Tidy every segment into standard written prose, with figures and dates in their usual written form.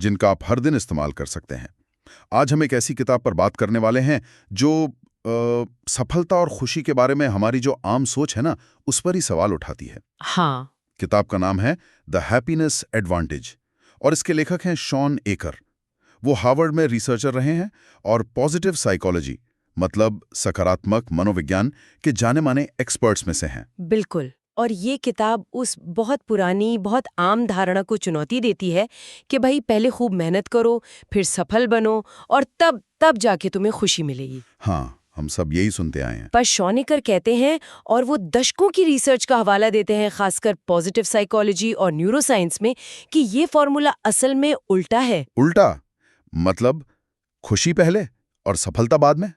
जिनका आप हर दिन इस्तेमाल कर सकते हैं। आज हम एक ऐसी किताब पर बात करने वाले हैं जो सफलता और खुशी के बारे में हमारी जो आम सोच है ना, उस पर ही सवाल उठाती है। हाँ। किताब का नाम है द हैप्पीनेस एडवांटेज और इसके लेखक हैं शॉन एकर। वो हार्वर्ड में रिसर्चर रहे हैं और पॉजिटिव साइकोलॉजी मतलब सकारात्मक मनोविज्ञान के जाने माने एक्सपर्ट्स में से हैं। बिल्कुल। और ये किताब उस बहुत पुरानी, बहुत आम धारणा को चुनौती देती है कि भाई पहले खूब मेहनत करो, फिर सफल बनो और तब जाके तुम्हें खुशी मिलेगी। हाँ, हम सब यही सुनते आए हैं। पर शॉनेकर कहते हैं, और वो दशकों की रिसर्च का हवाला देते हैं, खासकर पॉजिटिव साइकोलॉजी और न्यूरोसाइंस में, कि ये फॉर्मूला असल में उल्टा है। उल्टा मतलब खुशी पहले और सफलता बाद में?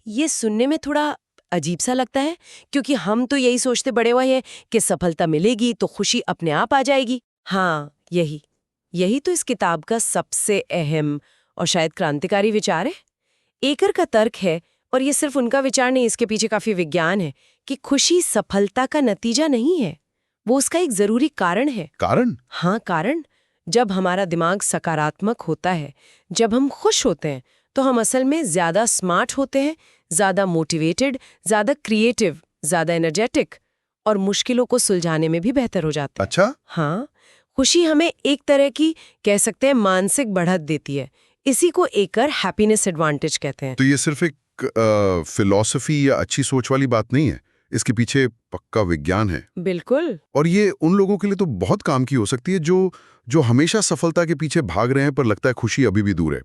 ये सुनने में थोड़ा अजीब सा लगता है, क्योंकि हम तो यही सोचते बड़े हुए हैं कि सफलता मिलेगी तो खुशी अपने आप आ जाएगी। हाँ, यही तो इस किताब का सबसे अहम और शायद क्रांतिकारी विचार है। एकर का तर्क है, और ये सिर्फ उनका विचार नहीं, इसके पीछे काफी विज्ञान है, कि खुशी सफलता का नतीजा नहीं है, वो उसका एक जरूरी कारण है। कारण? हाँ, कारण। जब हमारा दिमाग सकारात्मक होता है, जब हम खुश होते हैं, तो हम असल में ज्यादा स्मार्ट होते हैं, ज्यादा मोटिवेटेड, ज्यादा क्रिएटिव, ज्यादा एनर्जेटिक और मुश्किलों को सुलझाने में भी बेहतर हो जाते हैं। अच्छा? हाँ, खुशी हमें एक तरह की, कह सकते हैं, मानसिक बढ़त देती है। इसी को एकर हैप्पीनेस एडवांटेज कहते हैं। तो ये सिर्फ एक फिलॉसफी या अच्छी सोच वाली बात नहीं है, इसके पीछे पक्का विज्ञान है। बिल्कुल। और ये उन लोगों के लिए तो बहुत काम की हो सकती है जो हमेशा सफलता के पीछे भाग रहे हैं पर लगता है खुशी अभी भी दूर है,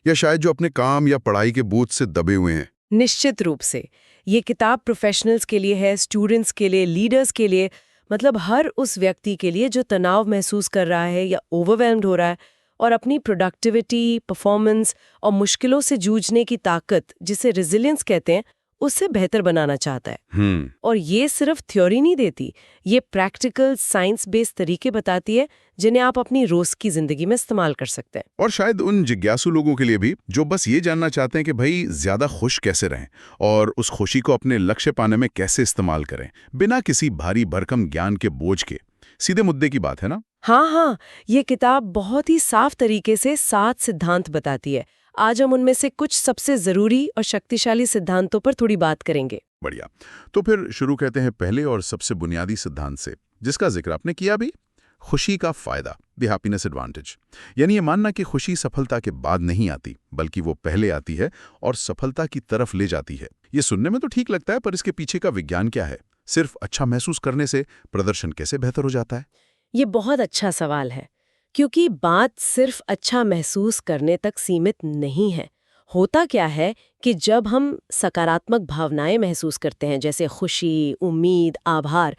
या शायद जो अपने काम या पढ़ाई के बोझ से दबे हुए हैं। निश्चित रूप से ये किताब प्रोफेशनल्स के लिए है, स्टूडेंट्स के लिए, लीडर्स के लिए, मतलब हर उस व्यक्ति के लिए जो तनाव महसूस कर रहा है या ओवरवेल्म्ड हो रहा है और अपनी प्रोडक्टिविटी, परफॉर्मेंस और मुश्किलों से जूझने की ताकत, जिसे रेजिलियंस कहते हैं, उससे बेहतर बनाना चाहता है। और ये सिर्फ थ्योरी नहीं देती, ये प्रैक्टिकल साइंस बेस्ड तरीके बताती है जिन्हें आप अपनी रोज की जिंदगी में इस्तेमाल कर सकते हैं। और शायद उन जिज्ञासु लोगों के लिए भी जो बस ये जानना चाहते हैं कि भाई ज्यादा खुश कैसे रहें और उस खुशी को अपने लक्ष्य पाने में कैसे इस्तेमाल करें, बिना किसी भारी भरकम ज्ञान के बोझ के। सीधे मुद्दे की बात है ना? हाँ, ये किताब बहुत ही साफ तरीके से 7 सिद्धांत बताती है। आज हम उनमें से कुछ सबसे जरूरी और शक्तिशाली सिद्धांतों पर थोड़ी बात करेंगे। बढ़िया। तो फिर शुरू कहते हैं पहले और सबसे बुनियादी सिद्धांत से, जिसका जिक्र आपने किया भी, खुशी का फायदा, द हैप्पीनेस एडवांटेज। यानी ये मानना कि खुशी सफलता के बाद नहीं आती, बल्कि वो पहले आती है और सफलता की तरफ ले जाती है। ये सुनने में तो ठीक लगता है, पर इसके पीछे का विज्ञान क्या है? सिर्फ अच्छा महसूस करने से प्रदर्शन कैसे बेहतर हो जाता है? ये बहुत अच्छा सवाल है, क्योंकि बात सिर्फ अच्छा महसूस करने तक सीमित नहीं है। होता क्या है कि जब हम सकारात्मक भावनाएं महसूस करते हैं, जैसे खुशी, उम्मीद, आभार,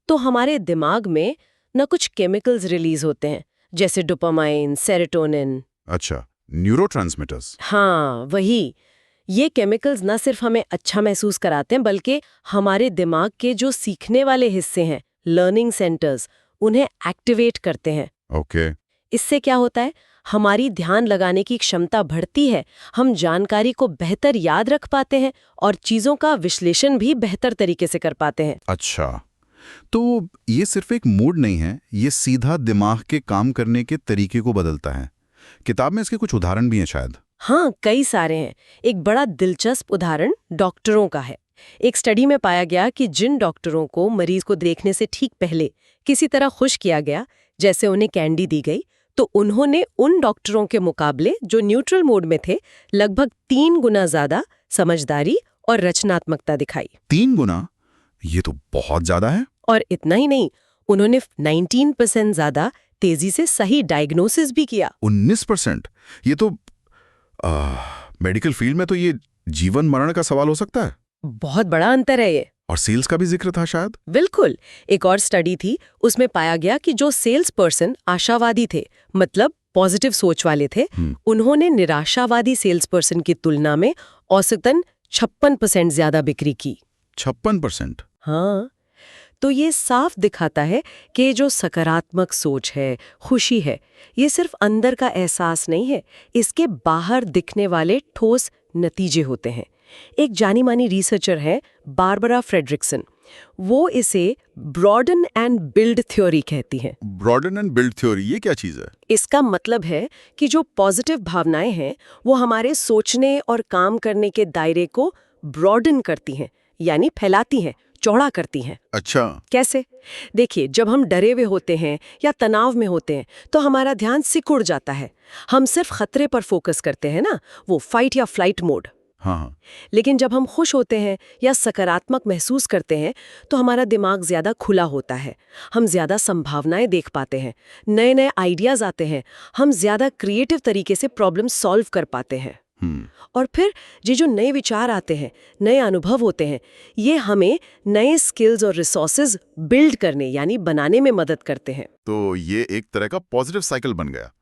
तो हमारे दिमाग में न कुछ केमिकल्स रिलीज होते हैं, जैसे डोपामाइन, सेरोटोनिन। अच्छा, न्यूरोट्रांसमीटर्स। हाँ, वही। ये केमिकल्स न सिर्फ हमें अच्छा महसूस कराते हैं, बल्कि हमारे दिमाग के जो सीखने वाले हिस्से हैं, लर्निंग सेंटर्स, उन्हें एक्टिवेट करते हैं। ओके। इससे क्या होता है, हमारी ध्यान लगाने की क्षमता बढ़ती है, हम जानकारी को बेहतर याद रख पाते हैं और चीजों का विश्लेषण भी बेहतर तरीके से कर पाते हैं। अच्छा, तो ये सिर्फ एक मूड नहीं है, ये सीधा दिमाग के काम करने के तरीके को बदलता है। किताब में इसके कुछ उदाहरण भी हैं शायद। हाँ, कई सारे हैं। एक बड़ा दिलचस्प उदाहरण डॉक्टरों का है। एक स्टडी में पाया गया कि जिन डॉक्टरों को मरीज को देखने से ठीक पहले किसी तरह खुश किया गया, जैसे उन्हें कैंडी दी गई, तो उन्होंने उन डॉक्टरों के मुकाबले जो न्यूट्रल मोड में थे, लगभग 3 गुना ज्यादा समझदारी और रचनात्मकता दिखाई। 3 गुना? ये तो बहुत ज्यादा है। और इतना ही नहीं, उन्होंने 19% ज्यादा तेजी से सही डायग्नोसिस भी किया। 19%? ये तो मेडिकल फील्ड में तो ये जीवन मरण का सवाल हो सकता है। बहुत बड़ा अंतर है ये। और सेल्स का भी जिक्र था शायद। बिल्कुल। एक और स्टडी थी, उसमें पाया गया कि जो सेल्स पर्सन आशावादी थे, मतलब पॉजिटिव सोच वाले थे, उन्होंने निराशावादी सेल्स पर्सन की तुलना में औसतन 56% ज्यादा बिक्री की। 56%? हाँ, तो ये साफ दिखाता है कि जो सकारात्मक सोच है, खुशी है, ये सिर्फ अंदर का एहसास नहीं है, इसके बाहर दिखने वाले ठोस नतीजे होते हैं। एक जानी मानी रिसर्चर है बारबरा फ्रेडरिक्सन। वो इसे ब्रॉडन एंड बिल्ड थ्योरी कहती हैं। ब्रॉडन एंड बिल्ड थ्योरी, ये क्या चीज है? इसका मतलब है कि जो पॉजिटिव भावनाएं हैं वो हमारे सोचने और काम करने के दायरे को ब्रॉडन करती हैं, यानी फैलाती हैं, चौड़ा करती हैं। अच्छा। कैसे? देखिए, जब हम डरे हुए होते हैं या तनाव में होते हैं तो हमारा ध्यान सिकुड़ जाता है। हम सिर्फ खतरे पर फोकस करते हैं ना, वो फाइट या फ्लाइट मोड। हाँ। लेकिन जब हम खुश होते हैं या सकारात्मक महसूस करते हैं तो हमारा दिमाग ज्यादा खुला होता है। हम ज्यादा संभावनाएं देख पाते हैं, नए नए आइडियाज आते हैं, हम ज्यादा क्रिएटिव तरीके से प्रॉब्लम सॉल्व कर पाते हैं। और फिर ये जो नए विचार आते हैं, नए अनुभव होते हैं, ये हमें नए स्किल्स और रिसोर्सेज बिल्ड करने यानी बनाने में मदद करते हैं। तो ये एक तरह का पॉजिटिव साइकिल बन गया।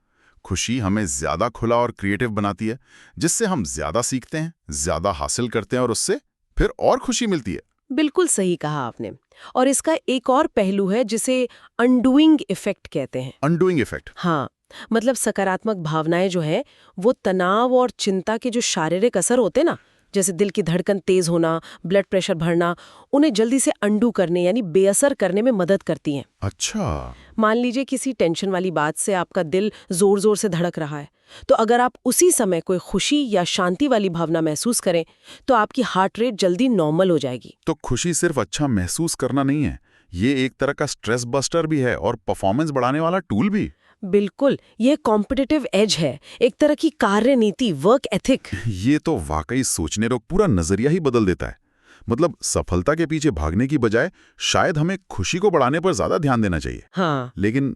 खुशी हमें ज्यादा खुला और क्रिएटिव बनाती है, जिससे हम ज्यादा सीखते हैं, ज्यादा हासिल करते हैं और उससे फिर और खुशी मिलती है। बिल्कुल सही कहा आपने। और इसका एक और पहलू है जिसे अनडूइंग इफेक्ट कहते हैं। Undoing effect? हाँ, मतलब सकारात्मक भावनाएं जो है वो तनाव और चिंता के जो शारीरिक असर होते ना, जैसे दिल की धड़कन तेज होना, ब्लड प्रेशर बढ़ना, उन्हें जल्दी से अंडू करने यानी बेअसर करने में मदद करती हैं। अच्छा। मान लीजिए किसी टेंशन वाली बात से आपका दिल जोर जोर से धड़क रहा है, तो अगर आप उसी समय कोई खुशी या शांति वाली भावना महसूस करें तो आपकी हार्ट रेट जल्दी नॉर्मल हो जाएगी। तो खुशी सिर्फ अच्छा महसूस करना नहीं है, ये एक तरह का स्ट्रेस बस्टर भी है और परफॉर्मेंस बढ़ाने वाला टूल भी। बिल्कुल, ये कॉम्पिटिटिव एज है, एक तरह की कार्य नीति, वर्क एथिक। ये तो वाकई सोचने का पूरा नजरिया ही बदल देता है। मतलब सफलता के पीछे भागने की बजाय शायद हमें खुशी को बढ़ाने पर ज्यादा ध्यान देना चाहिए। हाँ। लेकिन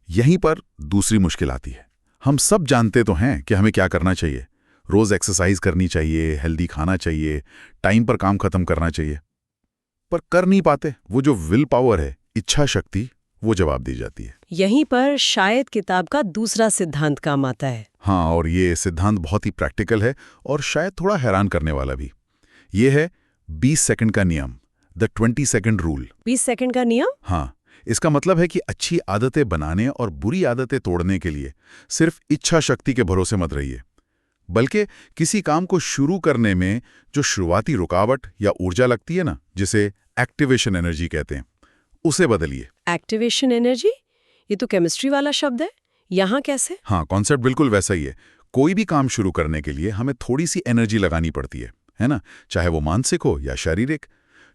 यहीं पर दूसरी मुश्किल आती है। हम सब जानते तो हैं कि हमें क्या करना चाहिए। रोज एक्सरसाइज करनी चाहिए, हेल्दी खाना चाहिए, टाइम पर काम खत्म करना चाहिए, पर कर नहीं पाते। वो जो विल पावर है, इच्छा शक्ति, वो जवाब दी जाती है। यहीं पर शायद किताब का दूसरा सिद्धांत काम आता है। हाँ, और ये सिद्धांत बहुत ही प्रैक्टिकल है और शायद थोड़ा हैरान करने वाला भी। ये है 20 सेकंड का नियम, द 20 सेकंड रूल। 20 सेकंड का नियम? हाँ, इसका मतलब है कि अच्छी आदतें बनाने और बुरी आदतें तोड़ने के लिए सिर्फ इच्छा शक्ति के भरोसे मत रहिए, बल्कि किसी काम को शुरू करने में जो शुरुआती रुकावट या ऊर्जा लगती है ना, जिसे एक्टिवेशन एनर्जी कहते हैं, उसे बदलिए। Activation energy? ये तो केमिस्ट्री वाला शब्द है, यहाँ कैसे? हाँ, कॉन्सेप्ट बिल्कुल वैसा ही है। कोई भी काम शुरू करने के लिए हमें थोड़ी सी एनर्जी लगानी पड़ती है ना, चाहे वो मानसिक हो या शारीरिक।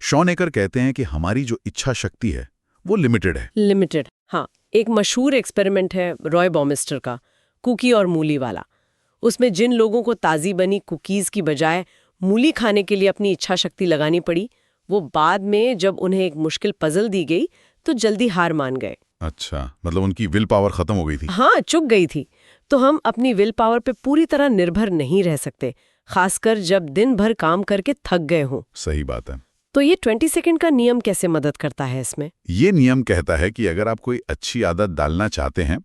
शॉन एकर कहते हैं कि हमारी जो इच्छा शक्ति है वो लिमिटेड है। लिमिटेड, हाँ। एक मशहूर एक्सपेरिमेंट है रॉय बॉमिस्टर का, कुकी और मूली वाला। उसमें जिन लोगों को ताज़ी बनी कुकीज़ की बजाय मूली खाने के लिए अपनी इच्छा शक्ति लगानी पड़ी, वो बाद में जब उन्हें एक मुश्किल पजल दी गई तो जल्दी हार मान गए। अच्छा, मतलब उनकी विल पावर खत्म हो गई थी। हाँ, चुक गई थी। तो हम अपनी विल पावर पे पूरी तरह निर्भर नहीं रह सकते, खासकर जब दिन भर काम करके थक गए हों। सही बात है। तो ये 20 सेकंड का नियम कैसे मदद करता है इसमें? ये नियम कहता है कि अगर आप कोई अच्छी आदत डालना चाहते हैं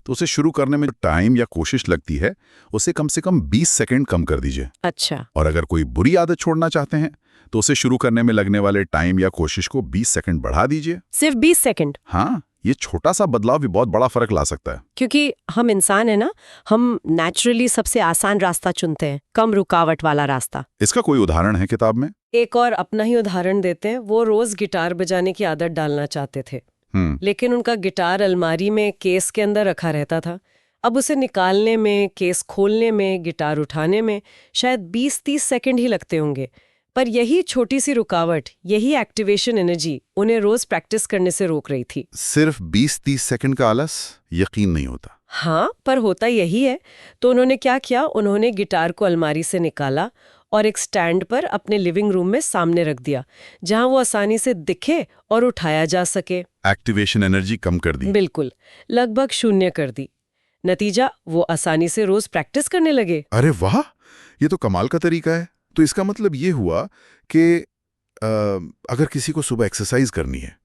तो उसे शुरू करने में जो टाइम या कोशिश लगती है उसे कम से कम 20 सेकंड कम कर दीजिए। अच्छा। और अगर कोई बुरी आदत छोड़ना चाहते हैं तो उसे शुरू करने में लगने वाले टाइम या कोशिश को 20 सेकंड बढ़ा दीजिए। सिर्फ 20 सेकंड? हाँ, ये छोटा सा बदलाव भी बहुत बड़ा फर्क ला सकता है। क्योंकि हम इंसान है ना, हम नेचुरली सबसे आसान रास्ता चुनते हैं, कम रुकावट वाला रास्ता। इसका कोई उदाहरण है किताब में? एक और अपना ही उदाहरण देते हैं। वो रोज गिटार बजाने की आदत डालना चाहते थे, लेकिन उनका गिटार अलमारी में केस के अंदर रखा रहता था। अब उसे निकालने में, केस खोलने में, गिटार उठाने में शायद 20-30 सेकंड ही लगते होंगे। पर यही छोटी सी रुकावट, यही एक्टिवेशन एनर्जी उन्हें रोज प्रैक्टिस करने से रोक रही थी। सिर्फ 20-30 सेकंड का आलस यकीन नहीं होता। हाँ, पर होता यही है। तो उन्होंने क्या किया, उन्होंने गिटार को अलमारी से निकाला और एक स्टैंड पर अपने लिविंग रूम में सामने रख दिया, जहां वो आसानी से दिखे और उठाया जा सके। एक्टिवेशन एनर्जी कम कर दी। बिल्कुल, लगभग शून्य कर दी। नतीजा, वो आसानी से रोज प्रैक्टिस करने लगे। अरे वाह, ये तो कमाल का तरीका है। तो इसका मतलब ये हुआ कि अगर किसी को सुबह एक्सरसाइज करनी है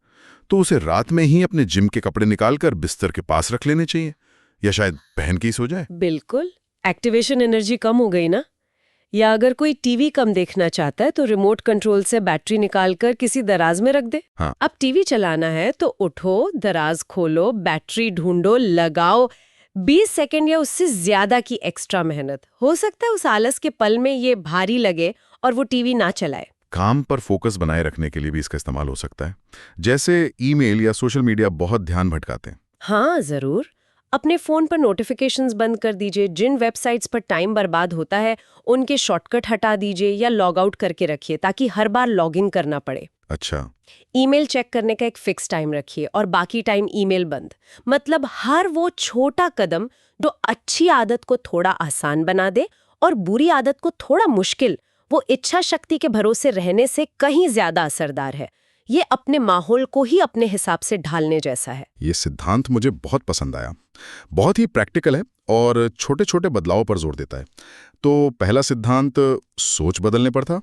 तो उसे रात में ही अपने जिम के कपड़े निकालकर बिस्तर के पास रख लेने चाहिए, या शायद पहन के ही सो जाए। बिल्कुल, एक्टिवेशन एनर्जी कम हो गई ना। या अगर कोई टीवी कम देखना चाहता है तो रिमोट कंट्रोल से बैटरी निकालकर किसी दराज में रख दे। हाँ। अब टीवी चलाना है तो उठो, दराज खोलो, बैटरी ढूंढो, लगाओ, 20 सेकंड या उससे ज्यादा की एक्स्ट्रा मेहनत। हो सकता है उस आलस के पल में ये भारी लगे और वो टीवी ना चलाए। काम पर फोकस बनाए रखने के लिए भी इसका इस्तेमाल हो सकता है, जैसे ईमेल या सोशल मीडिया बहुत ध्यान भटकाते हैं। हाँ, जरूर। अपने फोन पर नोटिफिकेशंस बंद कर दीजिए। जिन वेबसाइट्स पर टाइम बर्बाद होता है उनके शॉर्टकट हटा दीजिए या लॉग आउट करके रखिए ताकि हर बार लॉग इन करना पड़े। अच्छा। ईमेल चेक करने का एक फिक्स टाइम रखिए और बाकी टाइम ईमेल बंद। मतलब हर वो छोटा कदम जो अच्छी आदत को थोड़ा आसान बना दे और बुरी आदत को थोड़ा मुश्किल, वो इच्छा शक्ति के भरोसे रहने से कहीं ज्यादा असरदार है। ये अपने माहौल को ही अपने हिसाब से ढालने जैसा है। ये सिद्धांत मुझे बहुत पसंद आया। बहुत ही प्रैक्टिकल है और छोटे छोटे बदलावों पर जोर देता है। तो पहला सिद्धांत सोच बदलने पर था,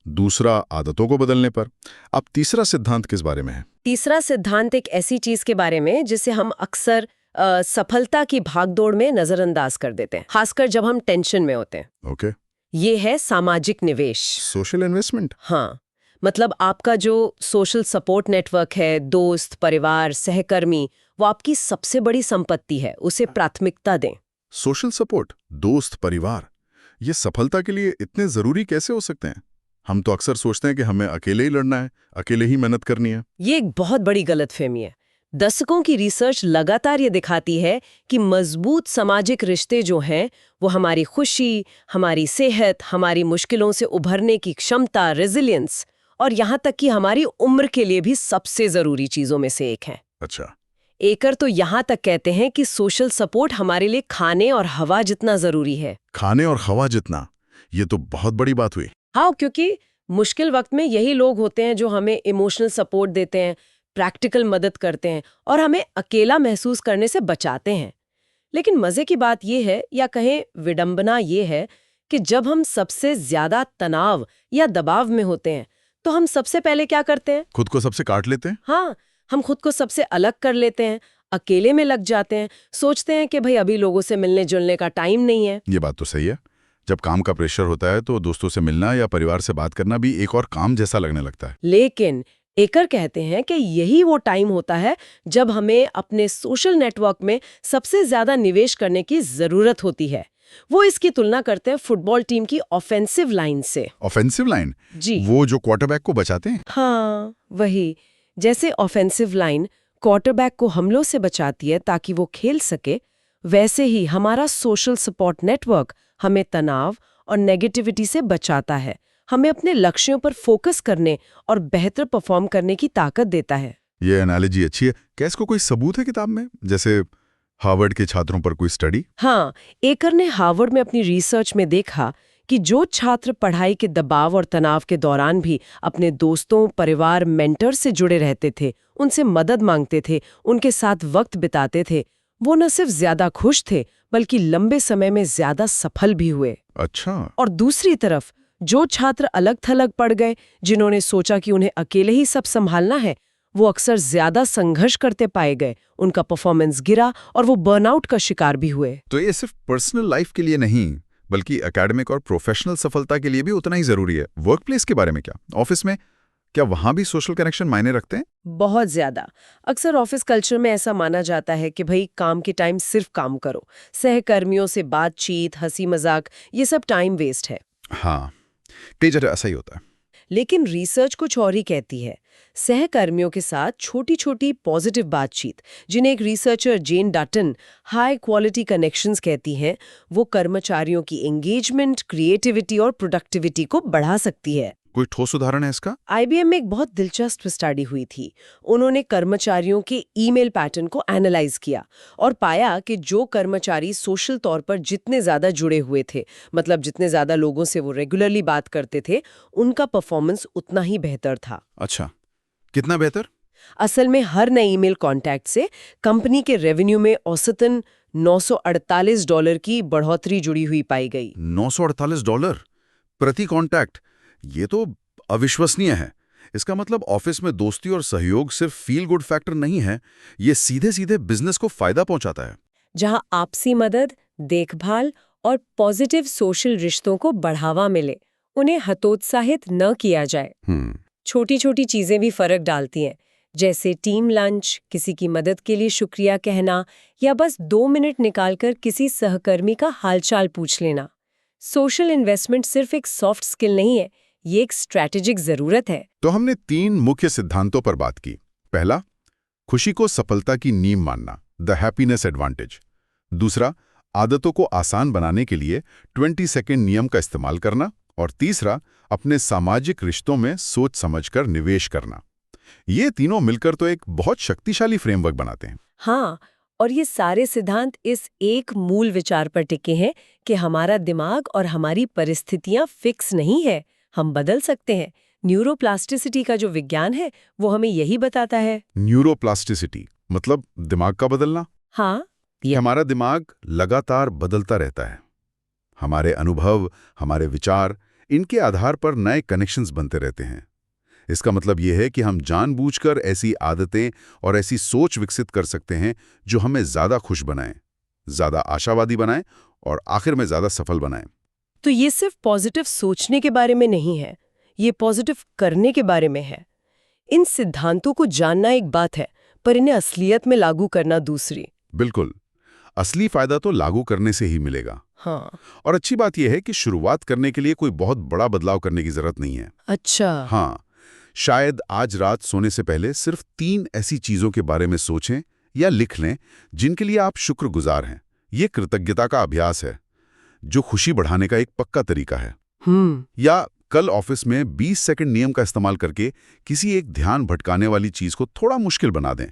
दूसरा आदतों को बदलने पर। अब तीसरा सिद्धांत किस बारे में है? तीसरा सिद्धांत एक ऐसी चीज के बारे में जिसे हम अक्सर सफलता की भागदौड़ में नजरअंदाज कर देते हैं, खासकर जब हम टेंशन में होते हैं। ओके। ये है सामाजिक निवेश। Social investment. हाँ, मतलब आपका जो सोशल सपोर्ट नेटवर्क है, दोस्त, परिवार, सहकर्मी, वो आपकी सबसे बड़ी संपत्ति है। उसे प्राथमिकता दें। सोशल सपोर्ट, दोस्त, परिवार, ये सफलता के लिए इतने जरूरी कैसे हो सकते हैं? हम तो अक्सर सोचते हैं कि हमें अकेले ही लड़ना है, अकेले ही मेहनत करनी है। ये एक बहुत बड़ी गलतफहमी है। दशकों की रिसर्च लगातार ये दिखाती है कि मजबूत सामाजिक रिश्ते जो हैं वो हमारी खुशी, हमारी सेहत, हमारी मुश्किलों से उभरने की क्षमता, रेजिलियंस और यहाँ तक कि हमारी उम्र के लिए भी सबसे जरूरी चीजों में से एक है। अच्छा। एकर तो यहाँ तक कहते हैं कि सोशल सपोर्ट हमारे लिए खाने और हवा जितना जरूरी है। खाने और हवा जितना? ये तो बहुत बड़ी बात हुई। हाँ, क्योंकि मुश्किल वक्त में यही लोग होते हैं जो हमें इमोशनल सपोर्ट देते हैं, प्रैक्टिकल मदद करते हैं और हमें अकेला महसूस करने से बचाते हैं। लेकिन मजे की बात यह है, या कहें विडंबना ये है, कि जब हम सबसे ज्यादा तनाव या दबाव में होते हैं तो हम सबसे पहले क्या करते हैं? खुद को सबसे काट लेते हैं। हाँ, हम खुद को सबसे अलग कर लेते हैं, अकेले में लग जाते हैं, सोचते हैं कि भाई अभी लोगों से मिलने जुलने का टाइम नहीं है। ये बात तो सही है। जब काम का प्रेशर होता है तो दोस्तों से मिलना या परिवार से बात करना भी एक और काम जैसा लगने लगता है। लेकिन एकर कहते हैं कि यही वो टाइम होता है जब हमें अपने सोशल नेटवर्क में सबसे ज्यादा निवेश करने की जरूरत होती है। वो इसकी तुलना करते हैं फुटबॉल टीम की ऑफेंसिव लाइन से। Offensive line? जी, वो जो क्वार्टरबैक को बचाते हैं। हाँ, वही। जैसे ऑफेंसिव लाइन क्वार्टरबैक को हमलों से बचाती है ताकि वो खेल सके, वैसे ही हमारा सोशल सपोर्ट नेटवर्क हमें तनाव और नेगेटिविटी से बचाता है, हमें अपने लक्ष्यों पर फोकस करने और बेहतर परफॉर्म करने की ताकत देता है। ये एनालॉजी अच्छी है। क्या इसको कोई सबूत है किताब में, जैसे हार्वर्ड के छात्रों पर कोई स्टडी? हाँ, एकर ने हार्वर्ड में अपनी रिसर्च में देखा कि जो छात्र पढ़ाई के दबाव और तनाव के दौरान भी अपने दोस्तों, परिवार, मेंटर से जुड़े रहते थे, उनसे मदद मांगते थे, उनके साथ वक्त बिताते थे, वो न सिर्फ ज्यादा खुश थे बल्कि लंबे समय में ज्यादा सफल भी हुए। अच्छा। और दूसरी तरफ जो छात्र अलग थलग पड़ गए, जिन्होंने सोचा कि उन्हें अकेले ही सब संभालना है, वो अक्सर ज्यादा संघर्ष करते पाए गए, उनका परफॉर्मेंस गिरा और वो बर्नआउट का शिकार भी हुए। तो ये सिर्फ पर्सनल लाइफ के लिए नहीं बल्कि एकेडमिक और प्रोफेशनल सफलता के लिए भी उतना ही जरूरी है। वर्कप्लेस के बारे में क्या? ऑफिस में क्या वहां भी सोशल कनेक्शन मायने रखते हैं? बहुत ज्यादा। अक्सर ऑफिस कल्चर में ऐसा माना जाता है कि भाई काम के टाइम सिर्फ काम करो, सहकर्मियों से बातचीत, हंसी मजाक, ये सब टाइम वेस्ट है। हाँ, कई जगह ऐसा ही होता है। लेकिन रिसर्च कुछ और ही कहती है। सहकर्मियों के साथ छोटी छोटी पॉजिटिव बातचीत, जिन्हें एक रिसर्चर जेन डटन हाई क्वालिटी कनेक्शंस कहती हैं, वो कर्मचारियों की एंगेजमेंट, क्रिएटिविटी और प्रोडक्टिविटी को बढ़ा सकती है। कोई ठोस उदाहरण है इसका? IBM में एक बहुत दिलचस्प स्टडी हुई थी। उन्होंने कर्मचारियों के ईमेल पैटर्न को एनालाइज किया और पाया कि जो कर्मचारी सोशल तौर पर जितने ज्यादा जुड़े हुए थे, मतलब जितने ज्यादा लोगों से वो रेगुलरली बात करते थे, उनका परफॉर्मेंस उतना ही बेहतर था। अच्छा, कितना बेहतर? असल में हर नए ईमेल कॉन्टैक्ट से कंपनी के रेवेन्यू में औसतन $948 की बढ़ोतरी जुड़ी हुई पाई गई। $948 प्रति कॉन्टैक्ट? ये तो अविश्वसनीय है। इसका मतलब ऑफिस में दोस्ती और सहयोग सिर्फ फील गुड फैक्टर नहीं है, ये सीधे सीधे बिजनेस को फायदा पहुंचाता है। जहां आपसी मदद, देखभाल और पॉजिटिव सोशल रिश्तों को बढ़ावा मिले, उन्हें हतोत्साहित न किया जाए। छोटी छोटी चीजें भी फर्क डालती हैं, जैसे टीम लंच, किसी की मदद के लिए शुक्रिया कहना या बस 2 मिनट निकालकर किसी सहकर्मी का हालचाल पूछ लेना। सोशल इन्वेस्टमेंट सिर्फ एक सॉफ्ट स्किल नहीं है, ये एक स्ट्रैटेजिक जरूरत है। तो हमने 3 मुख्य सिद्धांतों पर बात की। पहला, खुशी को सफलता की नींव मानना, द हैप्पीनेस एडवांटेज। दूसरा, आदतों को आसान बनाने के लिए 20 सेकंड नियम का इस्तेमाल करना। और तीसरा, अपने सामाजिक रिश्तों में सोच समझकर निवेश करना। ये तीनों मिलकर तो एक बहुत शक्तिशाली फ्रेमवर्क बनाते हैं। हाँ, और ये सारे सिद्धांत इस एक मूल विचार पर टिके हैं कि हमारा दिमाग और हमारी परिस्थितियां फिक्स नहीं है, हम बदल सकते हैं। न्यूरोप्लास्टिसिटी का जो विज्ञान है वो हमें यही बताता है। न्यूरोप्लास्टिसिटी मतलब दिमाग का बदलना? हाँ, हमारा दिमाग लगातार बदलता रहता है। हमारे अनुभव, हमारे विचार, इनके आधार पर नए कनेक्शंस बनते रहते हैं। इसका मतलब यह है कि हम जानबूझकर ऐसी आदतें और ऐसी सोच विकसित कर सकते हैं जो हमें ज़्यादा खुश बनाएं, ज़्यादा आशावादी बनाएं और आखिर में ज़्यादा सफल बनाएं। तो ये सिर्फ पॉजिटिव सोचने के बारे में नहीं है, ये पॉजिटिव करने के बारे में है। इन सिद्धांतों को जानना एक बात है, पर इन्हें असलियत में लागू करना दूसरी। बिल्कुल, असली फायदा तो लागू करने से ही मिलेगा। हाँ। और अच्छी बात यह है कि शुरुआत करने के लिए कोई बहुत बड़ा बदलाव करने की जरूरत नहीं है। अच्छा। हाँ, शायद आज रात सोने से पहले सिर्फ 3 ऐसी चीजों के बारे में सोचें या लिख लें जिनके लिए आप शुक्रगुजार हैं। ये कृतज्ञता का अभ्यास है, जो खुशी बढ़ाने का एक पक्का तरीका है। या कल ऑफिस में 20 सेकंड नियम का इस्तेमाल करके किसी एक ध्यान भटकाने वाली चीज को थोड़ा मुश्किल बना दें।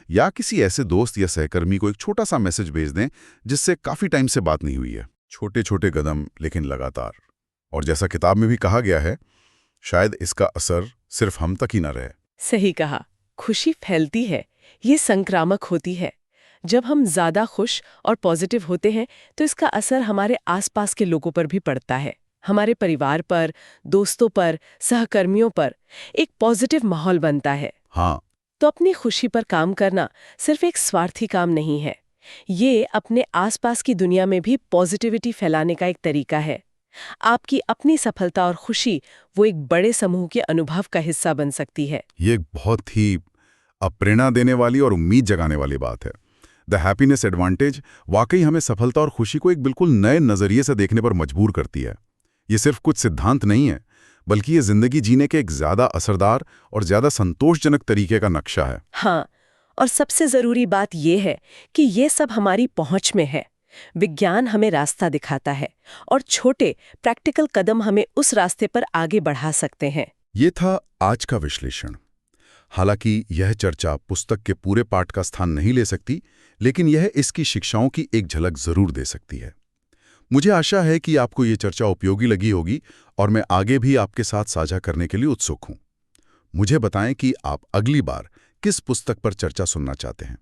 या किसी ऐसे दोस्त या सहकर्मी को एक छोटा सा मैसेज भेज दें जिससे काफी टाइम से बात नहीं हुई है। छोटे छोटे कदम, लेकिन लगातार। और जैसा किताब में भी कहा गया है, शायद इसका असर सिर्फ हम तक ही न रहे। सही कहा, खुशी फैलती है, ये संक्रामक होती है। जब हम ज्यादा खुश और पॉजिटिव होते हैं तो इसका असर हमारे आसपास के लोगों पर भी पड़ता है, हमारे परिवार पर, दोस्तों पर, सहकर्मियों पर। एक पॉजिटिव माहौल बनता है। हाँ, तो अपनी खुशी पर काम करना सिर्फ एक स्वार्थी काम नहीं है, ये अपने आसपास की दुनिया में भी पॉजिटिविटी फैलाने का एक तरीका है। आपकी अपनी सफलता और खुशी वो एक बड़े समूह के अनुभव का हिस्सा बन सकती है। ये एक बहुत ही प्रेरणा देने वाली और उम्मीद जगाने वाली बात है। द हैप्पीनेस एडवांटेज वाकई हमें सफलता और खुशी को एक बिल्कुल नए नजरिए से देखने पर मजबूर करती है। ये सिर्फ कुछ सिद्धांत नहीं है, बल्कि ये जिंदगी जीने के एक ज्यादा असरदार और ज्यादा संतोषजनक तरीके का नक्शा है। हाँ, और सबसे जरूरी बात यह है कि ये सब हमारी पहुंच में है। विज्ञान हमें रास्ता दिखाता है और छोटे प्रैक्टिकल कदम हमें उस रास्ते पर आगे बढ़ा सकते हैं। ये था आज का विश्लेषण। हालांकि यह चर्चा पुस्तक के पूरे पाठ का स्थान नहीं ले सकती, लेकिन यह इसकी शिक्षाओं की एक झलक जरूर दे सकती है। मुझे आशा है कि आपको ये चर्चा उपयोगी लगी होगी और मैं आगे भी आपके साथ साझा करने के लिए उत्सुक हूं। मुझे बताएं कि आप अगली बार किस पुस्तक पर चर्चा सुनना चाहते हैं।